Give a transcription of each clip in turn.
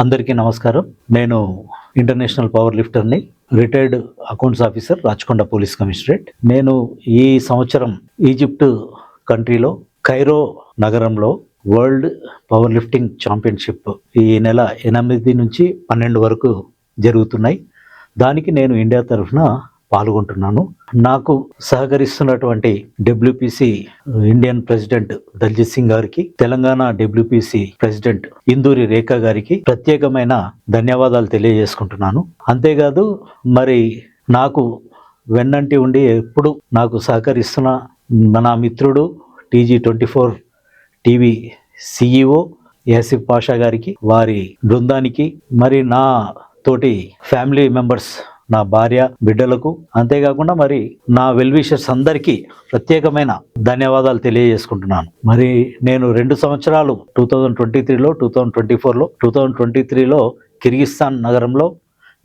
అందరికీ నమస్కారం. నేను ఇంటర్నేషనల్ పవర్ లిఫ్టర్ని, retired accounts officer, Rachakonda police commissionerate. నేను ఈ సంవత్సరం ఈజిప్ట్ కంట్రీలో కైరో నగరంలో వరల్డ్ పవర్ లిఫ్టింగ్ ఛాంపియన్షిప్ ఈ నెల 8 నుంచి 12 వరకు జరుగుతున్నాయి. దానికి నేను ఇండియా తరఫున పాల్గొంటున్నాను. నాకు సహకరిస్తున్నటువంటి WPC Indian president Daljit Singh గారికి, తెలంగాణ డబ్ల్యూపీసీ ప్రెసిడెంట్ ఇందూరి రేఖ గారికి ప్రత్యేకమైన ధన్యవాదాలు తెలియజేసుకుంటున్నాను. అంతేకాదు, మరి నాకు వెన్నంటి ఉండి ఎప్పుడు నాకు సహకరిస్తున్న నా మిత్రుడు TG24 TV CEO Yasif Pasha గారికి, వారి బృందానికి, మరి నా తోటి ఫ్యామిలీ మెంబర్స్, నా భార్య, బిడ్డలకు, అంతేకాకుండా మరి నా వెల్విషర్స్ అందరికీ ప్రత్యేకమైన ధన్యవాదాలు తెలియజేసుకుంటున్నాను. మరి నేను 2 సంవత్సరాలు 2023లో, 2024లో, 2023లో కిర్గిస్థాన్ నగరంలో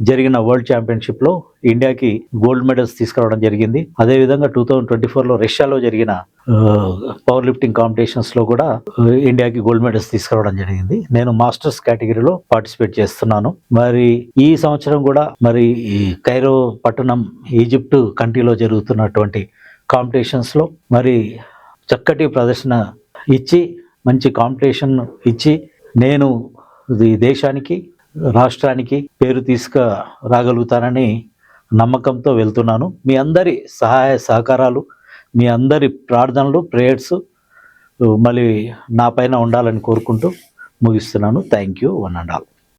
జరిగిన వరల్డ్ ఛాంపియన్షిప్లో ఇండియాకి గోల్డ్ మెడల్స్ తీసుకురావడం జరిగింది. అదేవిధంగా 2024లో రష్యాలో జరిగిన పవర్ లిఫ్టింగ్ కాంపిటీషన్స్లో కూడా ఇండియాకి గోల్డ్ మెడల్స్ తీసుకురావడం జరిగింది. నేను మాస్టర్స్ కేటగిరీలో పార్టిసిపేట్ చేస్తున్నాను. మరి ఈ సంవత్సరం కూడా మరి ఈ కైరో పట్టణం ఈజిప్ట్ కంట్రీలో జరుగుతున్నటువంటి కాంపిటీషన్స్లో మరి చక్కటి ప్రదర్శన ఇచ్చి, మంచి కాంపిటీషన్ ఇచ్చి, నేను ఈ దేశానికి, రాష్ట్రానికి పేరు తీసుకురాగలుగుతానని నమ్మకంతో వెళ్తున్నాను. మీ అందరి సహాయ సహకారాలు, మీ అందరి ప్రార్థనలు, ప్రేయర్స్ మళ్ళీ నా పైన ఉండాలని కోరుకుంటూ ముగిస్తున్నాను. Thank you, one and all.